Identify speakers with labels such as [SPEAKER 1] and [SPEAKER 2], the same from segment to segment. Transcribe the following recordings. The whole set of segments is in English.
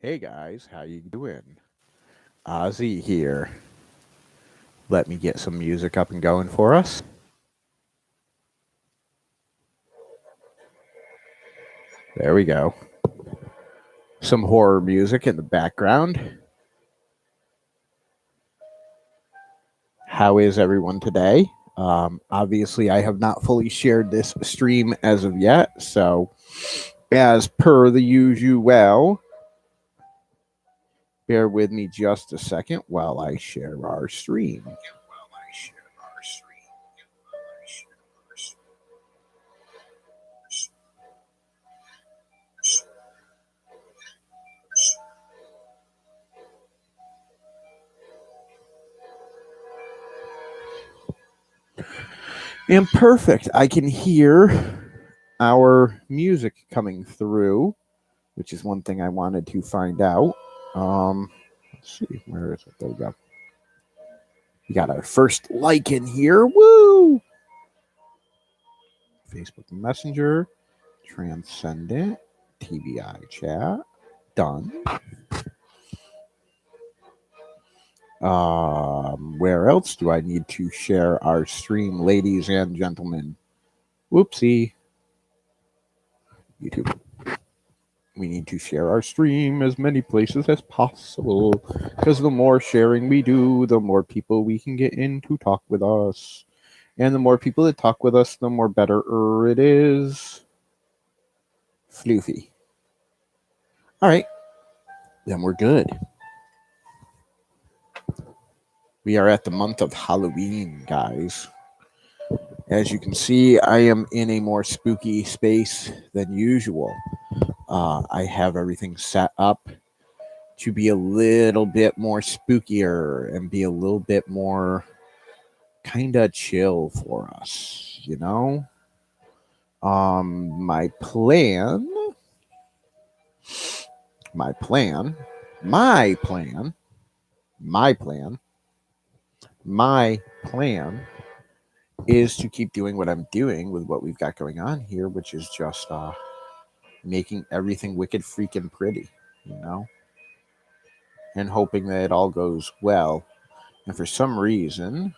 [SPEAKER 1] Hey guys, how you doing? Ozzy here. Let me get some music up and going for us. There we go. Some horror music in the background. How is everyone today? Obviously, I have not fully shared this stream as of yet, so as per the usual, bear with me just a second while I share our stream. And perfect. I can hear our music coming through, which is one thing I wanted to find out. Let's see, where is it? There we go. We got our first like in here. Woo! Facebook Messenger, Transcendent, TBI chat, done. Where else do I need to share our stream, ladies and gentlemen? Whoopsie. YouTube. We need to share our stream as many places as possible, because the more sharing we do, the more people we can get in to talk with us. And the more people that talk with us, the more better it is. Floofy. All right. Then we're good. We are at the month of Halloween, guys. As you can see, I am in a more spooky space than usual. I have everything set up to be a little bit more spookier and be a little bit more kind of chill for us, you know? My plan, my plan, my plan, my plan, my plan is to keep doing what I'm doing with what we've got going on here, which is just making everything wicked freaking pretty, you know? And hoping that it all goes well. And for some reason,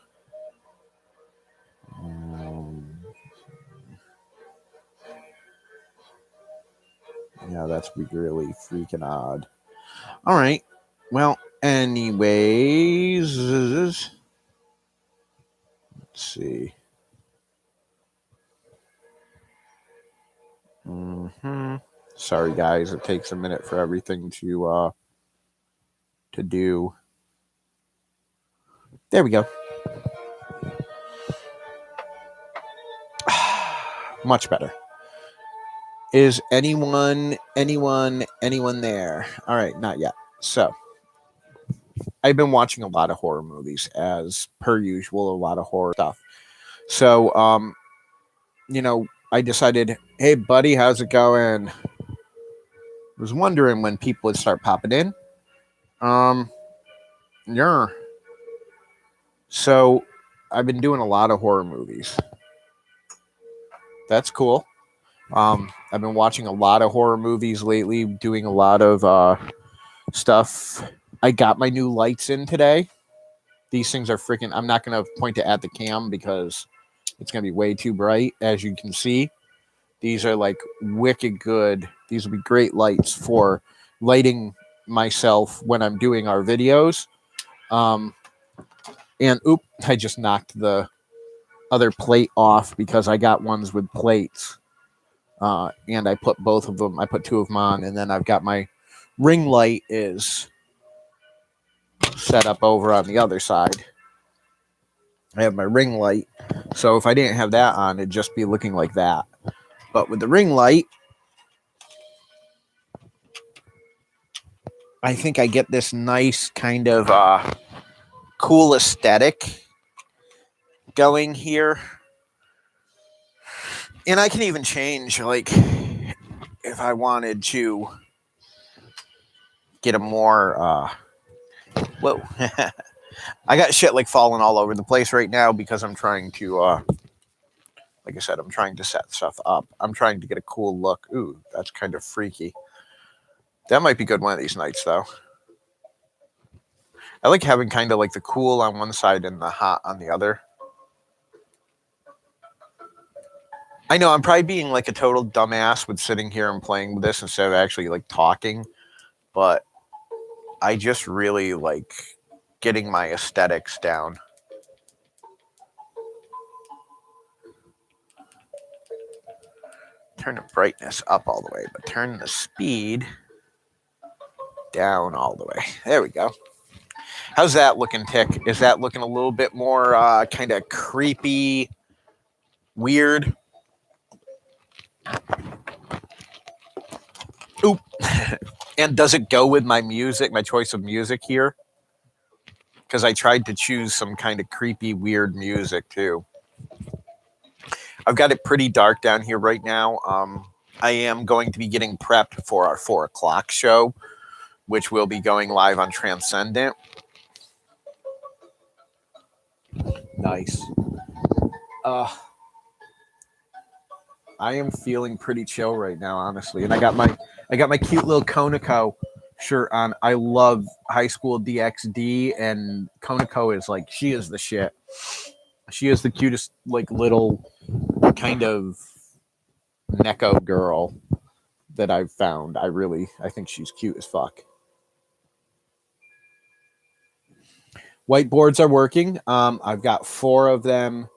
[SPEAKER 1] yeah, that's really freaking odd. All right. Well, anyways, let's see. Sorry, guys. It takes a minute for everything to do. There we go. Much better. Is anyone there? All right, not yet. So, I've been watching a lot of horror movies, as per usual, a lot of horror stuff. So, I decided, hey, buddy, how's it going? Was wondering when people would start popping in. Yeah. So, I've been doing a lot of horror movies. That's cool. I've been watching a lot of horror movies lately, doing a lot of stuff. I got my new lights in today. These things are freaking. I'm not going to point it at the cam because it's going to be way too bright. As you can see, these are like wicked good. These will be great lights for lighting myself when I'm doing our videos. And I just knocked the other plate off because I got ones with plates. And I put both of them. I put two of them on, and then I've got my ring light is set up over on the other side. I have my ring light, so if I didn't have that on, it'd just be looking like that. But with the ring light, I think I get this nice kind of cool aesthetic going here. And I can even change, like, if I wanted to get a more whoa. I got shit like falling all over the place right now because I'm trying to like I said, I'm trying to set stuff up. I'm trying to get a cool look. Ooh, that's kind of freaky. That might be good one of these nights, though. I like having kind of like the cool on one side and the hot on the other. I know I'm probably being like a total dumbass with sitting here and playing with this instead of actually like talking, but I just really like getting my aesthetics down. Turn the brightness up all the way, but turn the speed down all the way. There we go. How's that looking, Tick? Is that looking a little bit more kind of creepy, weird? Oop. And does it go with my music, my choice of music here? Because I tried to choose some kind of creepy, weird music too. I've got it pretty dark down here right now. I am going to be getting prepped for our 4 o'clock show, which will be going live on Transcendent. Nice. I am feeling pretty chill right now, honestly. And I got my cute little Konako shirt on. I love High School DxD, and Konako is like, she is the shit. She is the cutest, like, little kind of Neko girl that I've found. I think she's cute as fuck. Whiteboards are working. I've got 4 of them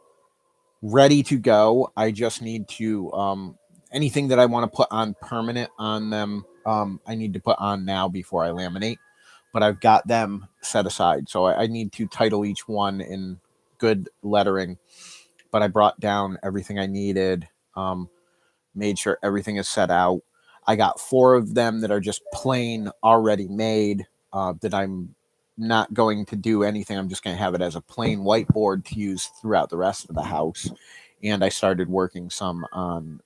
[SPEAKER 1] ready to go. I just need to anything that I want to put on permanent on them, I need to put on now before I laminate. But I've got them set aside, so I need to title each one in good lettering. But I brought down everything I needed, made sure everything is set out. I got 4 of them that are just plain already made, that I'm not going to do anything. I'm just going to have it as a plain whiteboard to use throughout the rest of the house. And I started working some on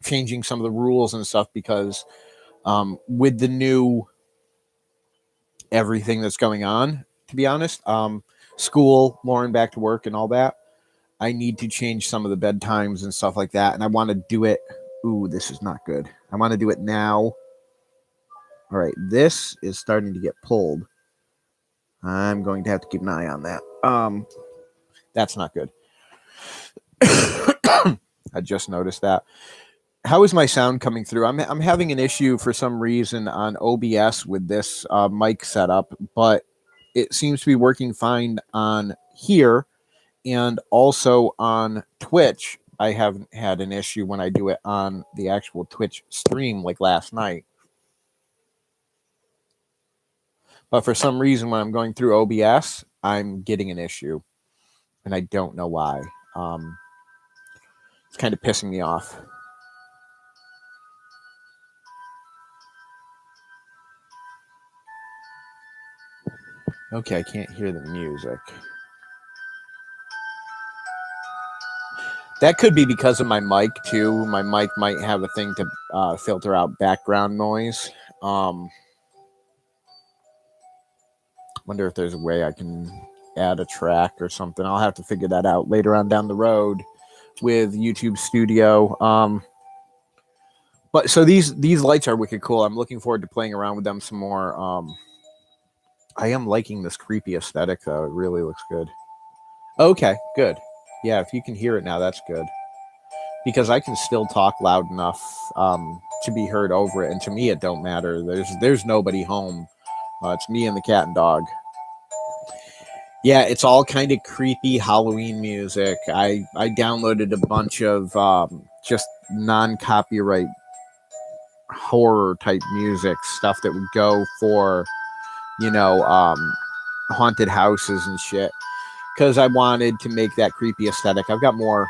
[SPEAKER 1] changing some of the rules and stuff, because with the new everything that's going on, to be honest, school, Lauren back to work and all that, I need to change some of the bedtimes and stuff like that. And I want to do it. Ooh, this is not good. I want to do it now. All right, this is starting to get pulled. I'm going to have to keep an eye on that. That's not good. I just noticed that. How is my sound coming through? I'm having an issue for some reason on OBS with this mic setup, but it seems to be working fine on here, and also on Twitch. I haven't had an issue when I do it on the actual Twitch stream like last night. But for some reason, when I'm going through OBS, I'm getting an issue, and I don't know why. It's kind of pissing me off. Okay, I can't hear the music. That could be because of my mic, too. My mic might have a thing to filter out background noise. Wonder if there's a way I can add a track or something. I'll have to figure that out later on down the road with YouTube Studio. But so these lights are wicked cool. I'm looking forward to playing around with them some more. I am liking this creepy aesthetic, though. It really looks good. Okay, good. Yeah, if you can hear it now, that's good. Because I can still talk loud enough to be heard over it, and to me, it don't matter. There's nobody home. It's me and the cat and dog. Yeah, it's all kind of creepy Halloween music. I downloaded a bunch of just non-copyright horror type music, stuff that would go for, haunted houses and shit, because I wanted to make that creepy aesthetic. I've got more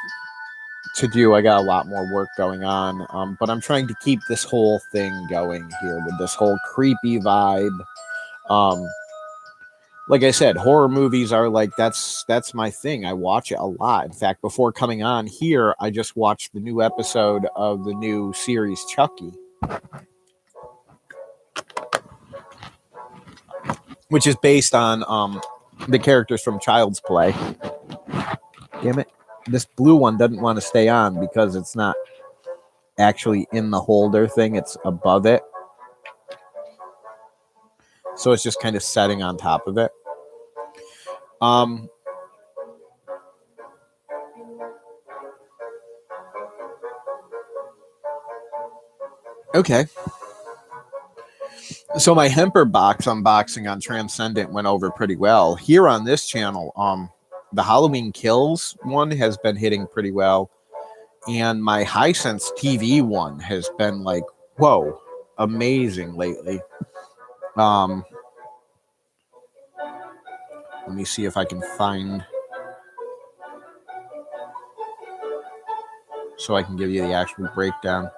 [SPEAKER 1] to do. I got a lot more work going on, but I'm trying to keep this whole thing going here with this whole creepy vibe. Like I said, horror movies are like, that's my thing. I watch it a lot. In fact, before coming on here, I just watched the new episode of the new series Chucky, which is based on the characters from Child's Play. Damn it. This blue one doesn't want to stay on because it's not actually in the holder thing. It's above it. So it's just kind of setting on top of it. Um, okay. So my Hemper box unboxing on Transcendent went over pretty well. Here on this channel, the Halloween Kills one has been hitting pretty well. And my Hisense TV one has been like, whoa, amazing lately. Um, let me see if I can find so I can give you the actual breakdown.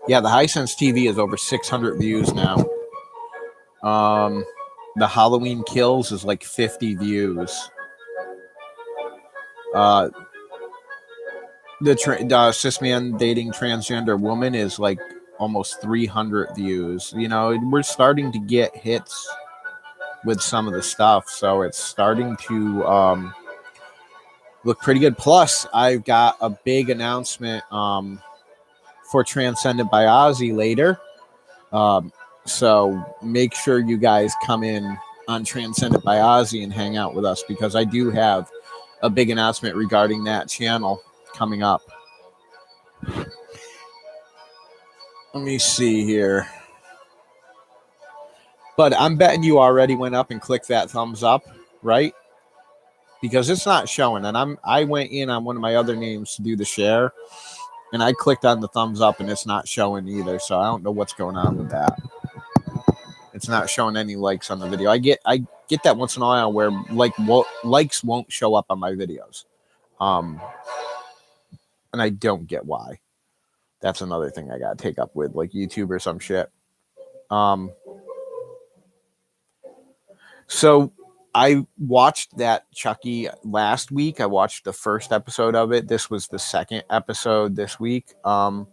[SPEAKER 1] Yeah, the Hisense TV is over 600 views now. The Halloween Kills is like 50 views. The cis man dating transgender woman is like almost 300 views. You know, we're starting to get hits with some of the stuff, so it's starting to look pretty good. Plus, I've got a big announcement for Transcendent by Ozzy later. So make sure you guys come in on Transcendent by Ozzy and hang out with us, because I do have a big announcement regarding that channel coming up. Let me see here. But I'm betting you already went up and clicked that thumbs up, right? Because it's not showing. And I went in on one of my other names to do the share, and I clicked on the thumbs up and it's not showing either. So I don't know what's going on with that. It's not showing any likes on the video. I get that once in a while where likes won't show up on my videos. And I don't get why. That's another thing I gotta take up with, like YouTube or some shit. So I watched that Chucky last week. I watched the first episode of it. This was the second episode this week. I'm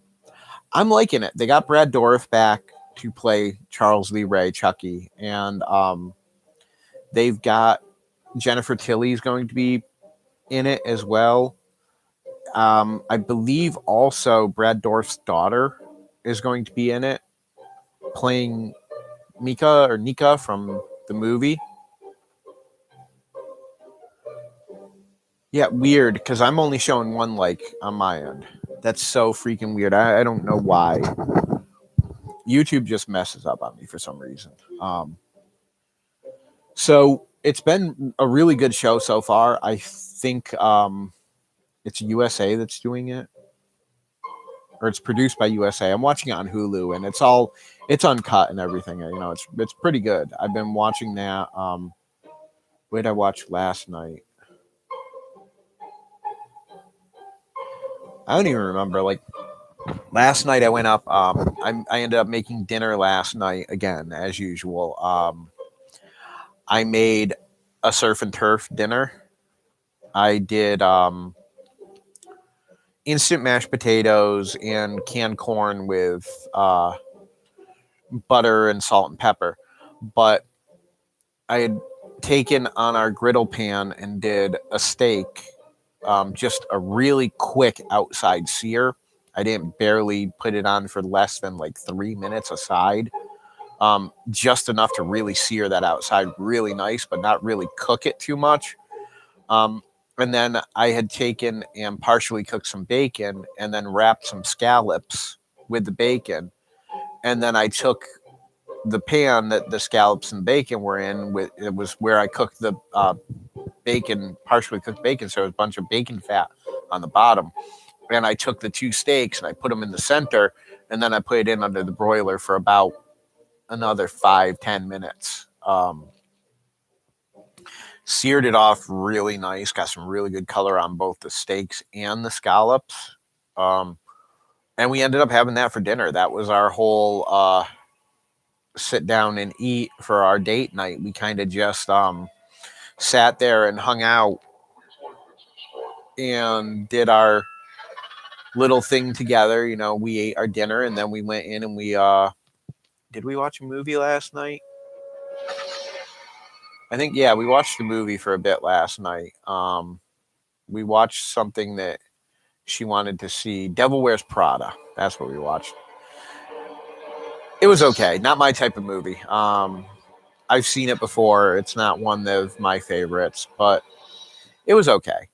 [SPEAKER 1] liking it. They got Brad Dourif back to play Charles Lee Ray Chucky, and they've got Jennifer Tilly's going to be in it as well. I believe also Brad Dourif's daughter is going to be in it, playing Nika from the movie. Yeah, weird, because I'm only showing one like on my end. That's so freaking weird. I don't know why. YouTube just messes up on me for some reason. So it's been a really good show so far. I think it's USA that's doing it, or it's produced by USA. I'm watching it on Hulu, and it's uncut and everything. You know, it's pretty good. I've been watching that. What did I watch last night? I don't even remember. Like last night, I went up. I ended up making dinner last night again, as usual. I made a surf and turf dinner. I did instant mashed potatoes and canned corn with butter and salt and pepper. But I had taken on our griddle pan and did a steak, just a really quick outside sear. I didn't barely put it on for less than like 3 minutes aside. Just enough to really sear that outside really nice, but not really cook it too much. And then I had taken and partially cooked some bacon and then wrapped some scallops with the bacon. And then I took the pan that the scallops and bacon were in, it was where I cooked the bacon, partially cooked bacon. So it was a bunch of bacon fat on the bottom. And I took the two steaks and I put them in the center. And then I put it in under the broiler for about another 5-10 minutes. Seared it off really nice, got some really good color on both the steaks and the scallops. And we ended up having that for dinner. That was our whole sit down and eat for our date night. We kind of just sat there and hung out and did our little thing together. You know, we ate our dinner and then we went in and we did we watch a movie last night? I think, yeah, we watched a movie for a bit last night. We watched something that she wanted to see. Devil Wears Prada. That's what we watched. It was okay. Not my type of movie. I've seen it before. It's not one of my favorites, but it was okay.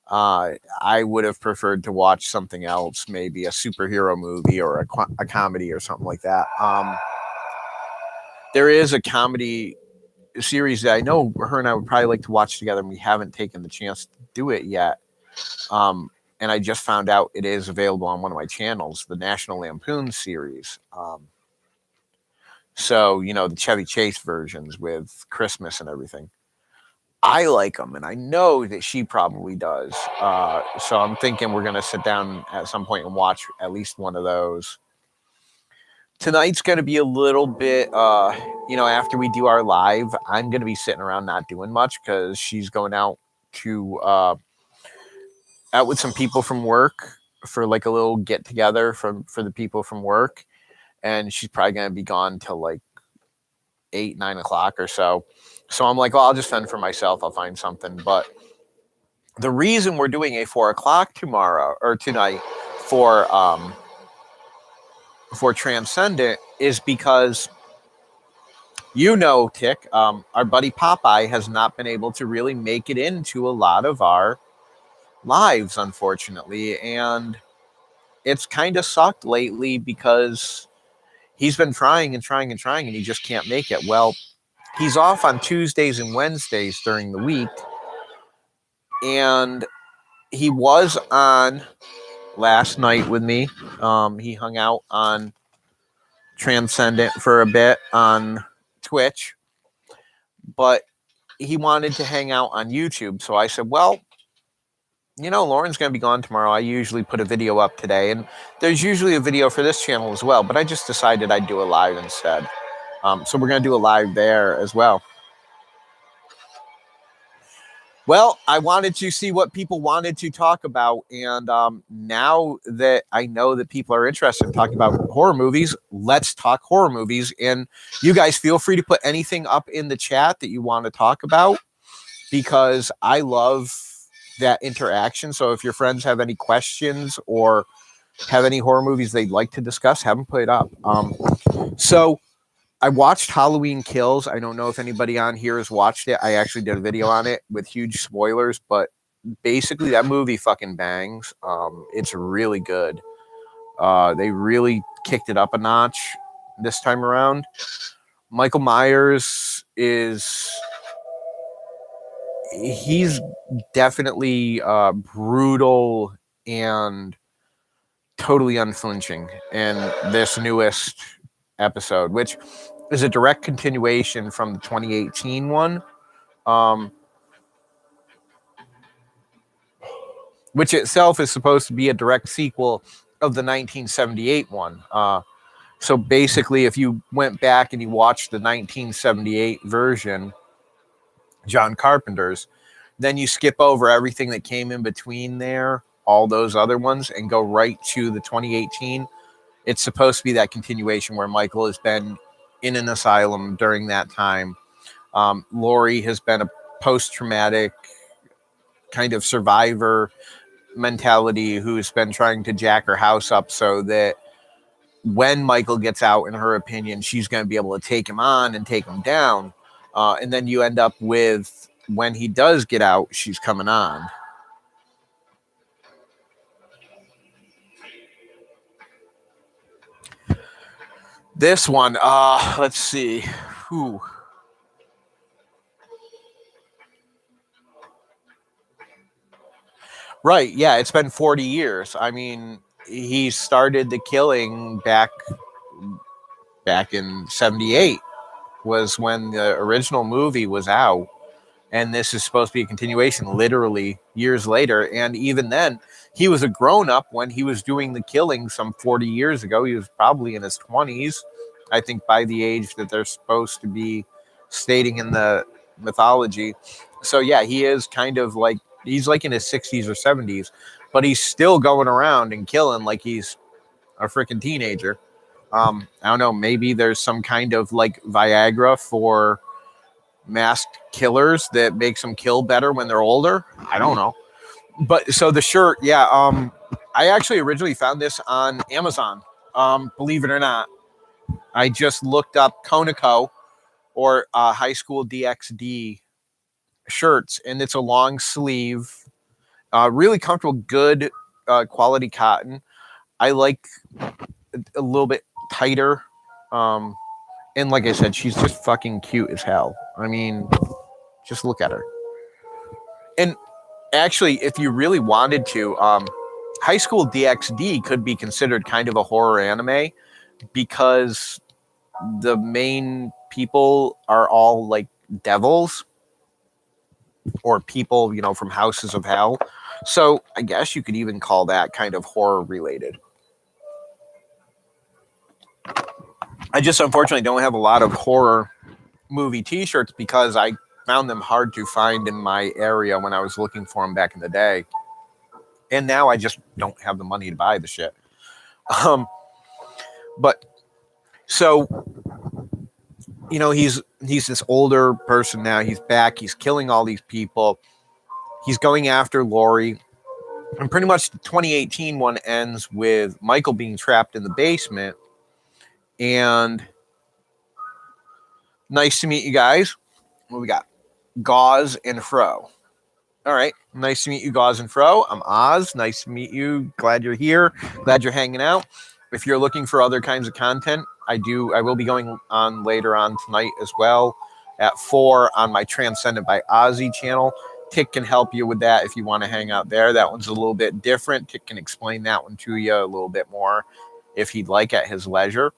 [SPEAKER 1] I would have preferred to watch something else, maybe a superhero movie or a comedy or something like that. There is a comedy series that I know her and I would probably like to watch together, and we haven't taken the chance to do it yet. And I just found out it is available on one of my channels, the National Lampoon series. So, you know, the Chevy Chase versions with Christmas and everything. I like them, and I know that she probably does. So I'm thinking we're going to sit down at some point and watch at least one of those. Tonight's going to be a little bit, after we do our live, I'm going to be sitting around not doing much because she's going out with some people from work for like a little get together for the people from work. And she's probably going to be gone till like 8-9 o'clock or so. So I'm like, well, I'll just fend for myself. I'll find something. But the reason we're doing a 4 o'clock tonight for Transcendent is because, Tick, our buddy Popeye has not been able to really make it into a lot of our lives, unfortunately. And it's kind of sucked lately because he's been trying and trying and trying, and he just can't make it. Well, he's off on Tuesdays and Wednesdays during the week, and he was on last night with me. He hung out on Transcendent for a bit on Twitch, but he wanted to hang out on YouTube. So I said, well, Lauren's going to be gone tomorrow. I usually put a video up today, and there's usually a video for this channel as well, but I just decided I'd do a live instead. So we're going to do a live there as well. Well, I wanted to see what people wanted to talk about, and now that I know that people are interested in talking about horror movies, let's talk horror movies. And you guys feel free to put anything up in the chat that you want to talk about, because I love that interaction. So if your friends have any questions or have any horror movies they'd like to discuss, have them put it up. So I watched Halloween Kills. I don't know if anybody on here has watched it. I actually did a video on it with huge spoilers, but basically that movie fucking bangs. It's really good. They really kicked it up a notch this time around. Michael Myers he's definitely brutal and totally unflinching in this newest episode, which is a direct continuation from the 2018 one, which itself is supposed to be a direct sequel of the 1978 one. So basically, if you went back and you watched the 1978 version, John Carpenter's, then you skip over everything that came in between there, all those other ones, and go right to the 2018. It's supposed to be that continuation where Michael has been in an asylum during that time. Laurie has been a post-traumatic kind of survivor mentality who's been trying to jack her house up so that when Michael gets out, in her opinion, she's going to be able to take him on and take him down. And then you end up with, when he does get out, she's coming on. This one, let's see. Whew. Right, yeah, it's been 40 years. I mean, he started the killing back in 78 was when the original movie was out. And this is supposed to be a continuation literally years later. And even then, he was a grown-up when he was doing the killing some 40 years ago. He was probably in his 20s, I think, by the age that they're supposed to be stating in the mythology. So, yeah, he is kind of like, he's like in his 60s or 70s, but he's still going around and killing like he's a freaking teenager. I don't know, maybe there's some kind of like Viagra for masked killers that makes them kill better when they're older. I don't know. But so the shirt, yeah, I actually originally found this on Amazon, believe it or not. I just looked up Conoco or High School DxD shirts, and it's a long sleeve, really comfortable, good quality cotton. I like a little bit tighter. Um, and like I said, she's just fucking cute as hell. I mean, just look at her. And actually, if you really wanted to, High School DxD could be considered kind of a horror anime because the main people are all like devils or people, from Houses of Hell. So I guess you could even call that kind of horror related. I just unfortunately don't have a lot of horror movie t-shirts because I found them hard to find in my area when I was looking for them back in the day. And now I just don't have the money to buy the shit. But so, he's this older person now. He's back. He's killing all these people. He's going after Laurie. And pretty much the 2018 one ends with Michael being trapped in the basement. And nice to meet you guys. What we got? Gauze and Fro. All right. Nice to meet you, Gauze and Fro. I'm Oz. Nice to meet you. Glad you're here. Glad you're hanging out. If you're looking for other kinds of content, I will be going on later on tonight as well at 4 on my Transcendent by Ozzy channel. Tick can help you with that if you want to hang out there. That one's a little bit different. Tick can explain that one to you a little bit more if he'd like at his leisure.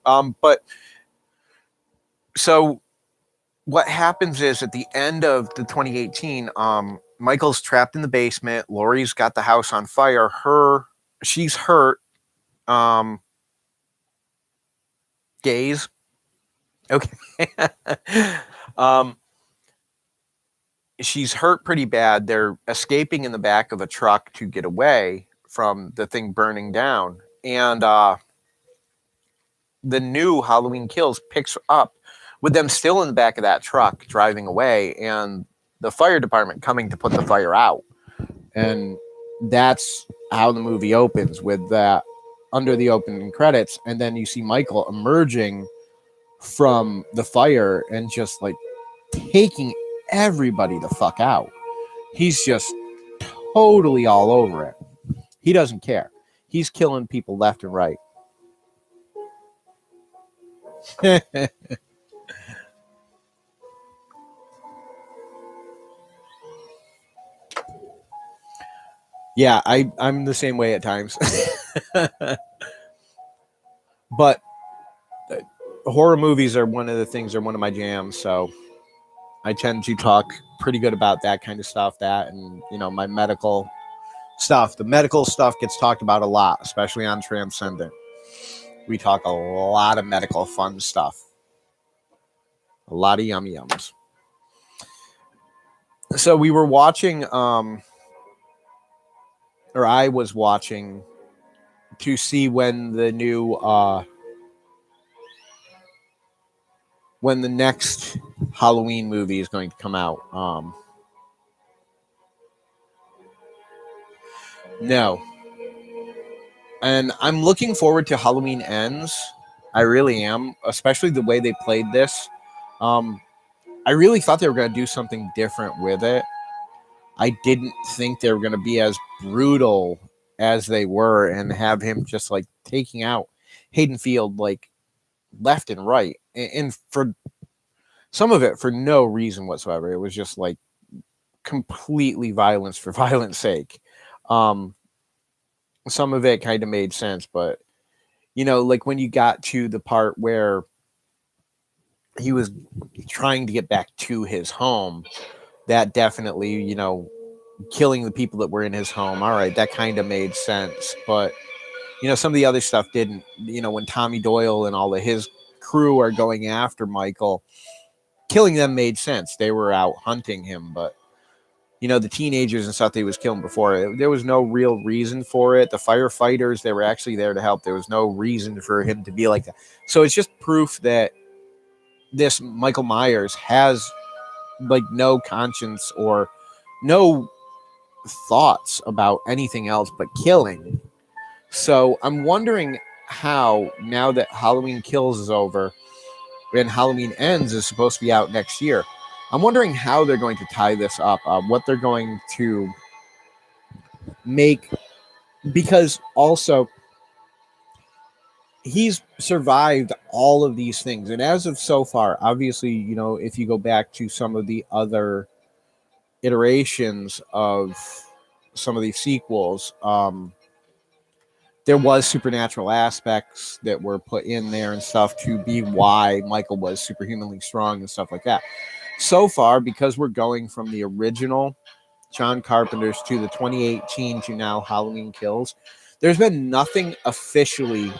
[SPEAKER 1] But so what happens is at the end of the 2018, Michael's trapped in the basement. Laurie's got the house on fire. She's hurt. Gaze. Okay. She's hurt pretty bad. They're escaping in the back of a truck to get away from the thing burning down. And the new Halloween Kills picks up with them still in the back of that truck driving away and the fire department coming to put the fire out. And that's how the movie opens, with that under the opening credits. And then you see Michael emerging from the fire and just like taking everybody the fuck out. He's just totally all over it. He doesn't care. He's killing people left and right. Yeah, I'm the same way at times. But horror movies are one of my jams, so I tend to talk pretty good about that kind of stuff. That and my medical stuff. The medical stuff gets talked about a lot, especially on Transcendent. We talk a lot of medical fun stuff. A lot of yum yums. So we were watching, or I was watching to see when the new, when the next Halloween movie is going to come out. No. And I'm looking forward to Halloween Ends. I really am, especially the way they played this. I really thought they were going to do something different with it. I didn't think they were going to be as brutal as they were and have him just like taking out Haddonfield like left and right. And for some of it, for no reason whatsoever. It was just like completely violence for violence sake. Some of it kind of made sense, but like when you got to the part where he was trying to get back to his home, that definitely, killing the people that were in his home. All right, that kind of made sense. But, some of the other stuff didn't. When Tommy Doyle and all of his crew are going after Michael, killing them made sense. They were out hunting him, but the teenagers and stuff that he was killing before, there was no real reason for it. The firefighters, they were actually there to help. There was no reason for him to be like that. So it's just proof that this Michael Myers has like no conscience or no thoughts about anything else but killing. So I'm wondering how, now that Halloween Kills is over and Halloween Ends is supposed to be out next year, I'm wondering how they're going to tie this up, what they're going to make, because also he's survived all of these things. And as of so far, obviously, if you go back to some of the other iterations of some of these sequels, there was supernatural aspects that were put in there and stuff to be why Michael was superhumanly strong and stuff like that. So far, because we're going from the original John Carpenter's to the 2018 to now Halloween Kills, there's been nothing officially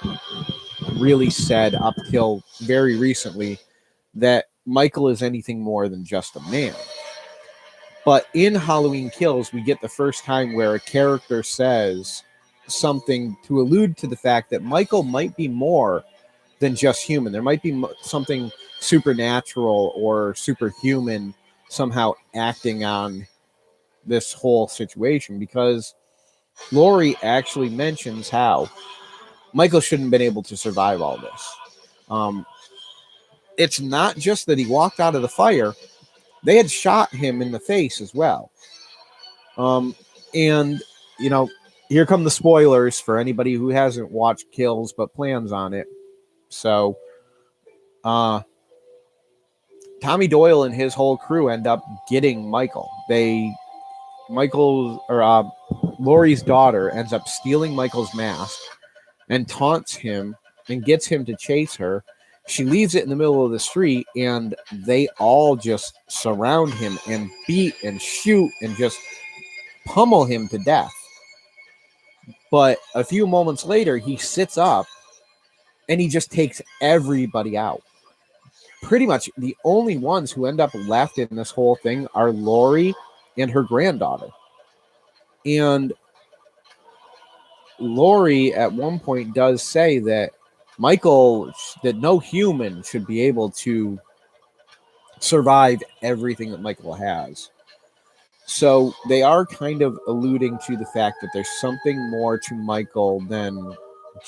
[SPEAKER 1] really said up till very recently that Michael is anything more than just a man. But in Halloween Kills, we get the first time where a character says something to allude to the fact that Michael might be more than just human. There might be something supernatural or superhuman somehow acting on this whole situation, because Laurie actually mentions how Michael shouldn't have been able to survive all this. It's not just that he walked out of the fire. They had shot him in the face as well. And, here come the spoilers for anybody who hasn't watched Kills but plans on it. So, Tommy Doyle and his whole crew end up getting Michael. Laurie's daughter ends up stealing Michael's mask and taunts him and gets him to chase her. She leaves it in the middle of the street, and they all just surround him and beat and shoot and just pummel him to death. But a few moments later, he sits up and he just takes everybody out. Pretty much the only ones who end up left in this whole thing are Laurie and her granddaughter. And Laurie at one point does say that that no human should be able to survive everything that Michael has. So they are kind of alluding to the fact that there's something more to Michael than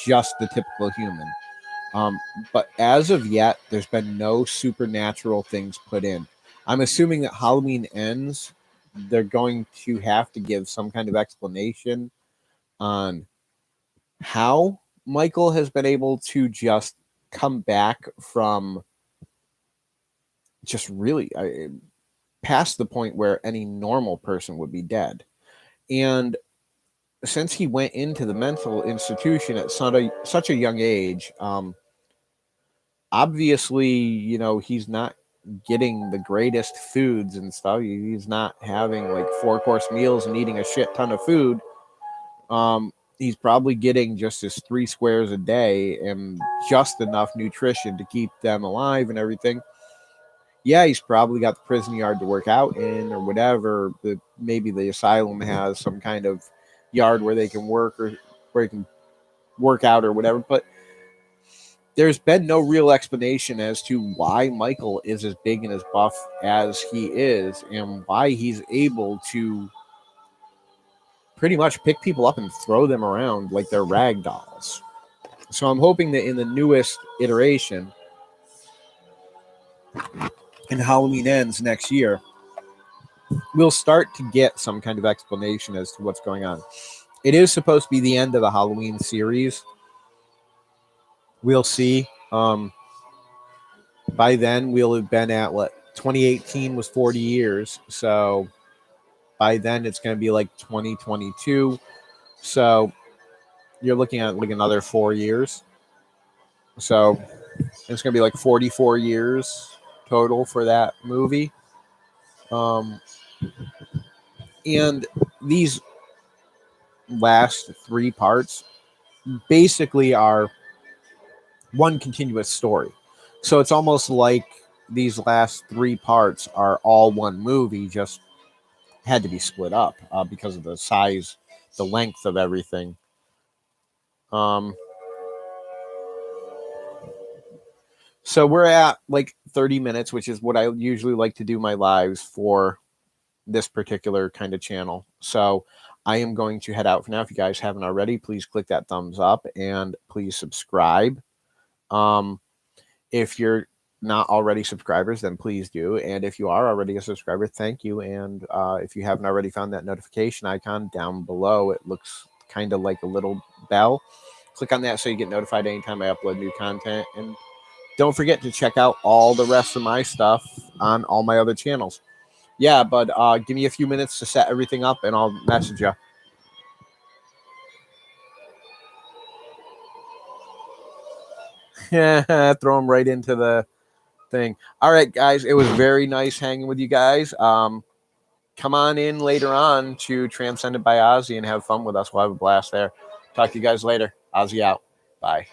[SPEAKER 1] just the typical human. But as of yet, there's been no supernatural things put in. I'm assuming that Halloween Ends, they're going to have to give some kind of explanation on how Michael has been able to just come back from just really past the point where any normal person would be dead. And since he went into the mental institution at such a young age, obviously, he's not getting the greatest foods and stuff. He's not having like 4-course meals and eating a shit ton of food. He's probably getting just his 3 squares a day and just enough nutrition to keep them alive and everything. Yeah, he's probably got the prison yard to work out in or whatever. Maybe the asylum has some kind of yard where they can work or where he can work out or whatever. But there's been no real explanation as to why Michael is as big and as buff as he is and why he's able to pretty much pick people up and throw them around like they're rag dolls. So I'm hoping that in the newest iteration, and Halloween Ends next year, we'll start to get some kind of explanation as to what's going on. It is supposed to be the end of the Halloween series. We'll see. By then, we'll have been at 2018 was 40 years. So by then, it's going to be like 2022. So you're looking at like another 4 years. So it's going to be like 44 years total for that movie. And these last 3 parts basically are one continuous story. So it's almost like these last 3 parts are all one movie, just had to be split up because of the size, the length of everything. So we're at like 30 minutes, which is what I usually like to do my lives for this particular kind of channel. So I am going to head out for now. If you guys haven't already, please click that thumbs up and please subscribe. If you're not already subscribers, then please do. And if you are already a subscriber, thank you. And if you haven't already found that notification icon down below, it looks kind of like a little bell. Click on that so you get notified anytime I upload new content. And don't forget to check out all the rest of my stuff on all my other channels. Yeah, but give me a few minutes to set everything up and I'll message you. Yeah, throw them right into the thing. All right, guys, it was very nice hanging with you guys. Come on in later on to Transcended by Ozzy and have fun with us. We'll have a blast there. Talk to you guys later. Ozzy out. Bye.